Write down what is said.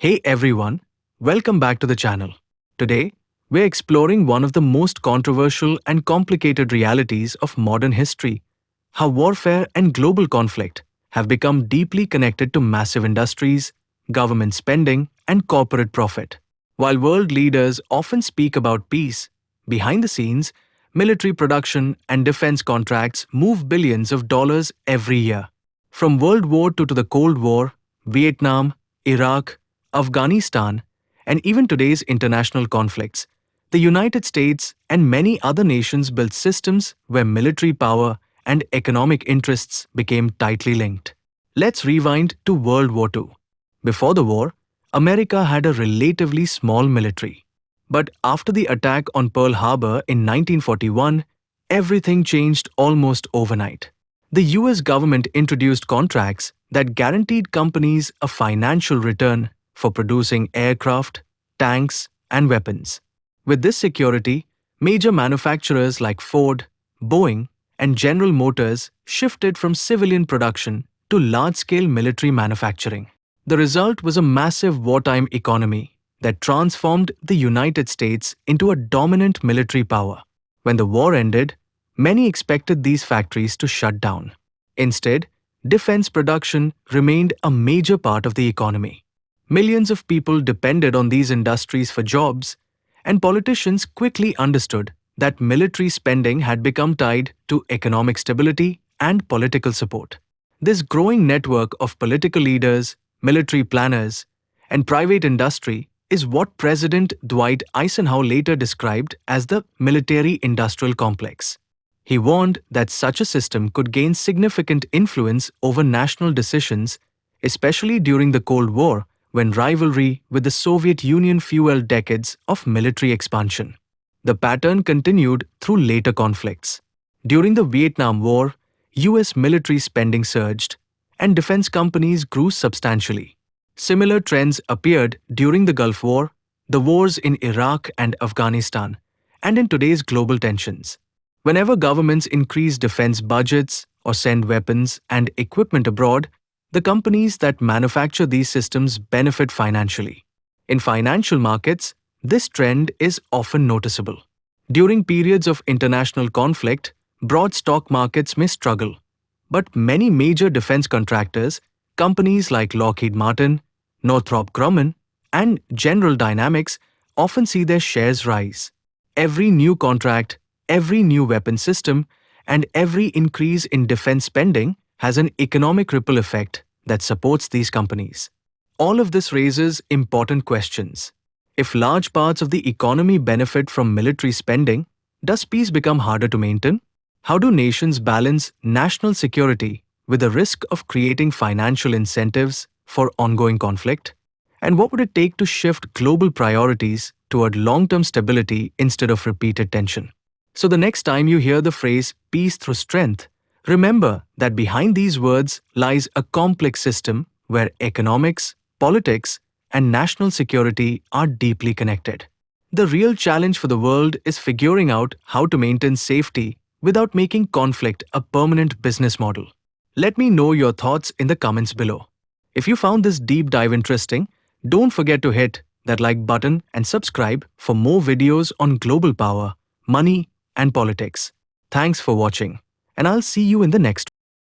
Hey everyone, welcome back to the channel. Today, we're exploring one of the most controversial and complicated realities of modern history: how warfare and global conflict have become deeply connected to massive industries, government spending, and corporate profit. While world leaders often speak about peace, behind the scenes, military production and defense contracts move billions of dollars every year. From World War II to the Cold War, Vietnam, Iraq, Afghanistan, and even today's international conflicts, the United States and many other nations built systems where military power and economic interests became tightly linked. Let's rewind to World War II. Before the war, America had a relatively small military. But after the attack on Pearl Harbor in 1941, everything changed almost overnight. The US government introduced contracts that guaranteed companies a financial return for producing aircraft, tanks, and weapons. With this security, major manufacturers like Ford, Boeing, and General Motors shifted from civilian production to large-scale military manufacturing. The result was a massive wartime economy that transformed the United States into a dominant military power. When the war ended, many expected these factories to shut down. Instead, defense production remained a major part of the economy. Millions of people depended on these industries for jobs, and politicians quickly understood that military spending had become tied to economic stability and political support. This growing network of political leaders, military planners, and private industry is what President Dwight Eisenhower later described as the military-industrial complex. He warned that such a system could gain significant influence over national decisions, especially during the Cold War, when rivalry with the Soviet Union fueled decades of military expansion. The pattern continued through later conflicts. During the Vietnam War, US military spending surged, and defense companies grew substantially. Similar trends appeared during the Gulf War, the wars in Iraq and Afghanistan, and in today's global tensions. Whenever governments increase defense budgets or send weapons and equipment abroad, the companies that manufacture these systems benefit financially. In financial markets, this trend is often noticeable. During periods of international conflict, broad stock markets may struggle, but many major defense contractors, companies like Lockheed Martin, Northrop Grumman, and General Dynamics often see their shares rise. Every new contract, every new weapon system, and every increase in defense spending has an economic ripple effect that supports these companies. All of this raises important questions. If large parts of the economy benefit from military spending, does peace become harder to maintain? How do nations balance national security with the risk of creating financial incentives for ongoing conflict? And what would it take to shift global priorities toward long-term stability instead of repeated tension? So the next time you hear the phrase peace through strength, remember that behind these words lies a complex system where economics, politics, and national security are deeply connected. The real challenge for the world is figuring out how to maintain safety without making conflict a permanent business model. Let me know your thoughts in the comments below. If you found this deep dive interesting, don't forget to hit that like button and subscribe for more videos on global power, money, and politics. Thanks for watching, and I'll see you in the next one.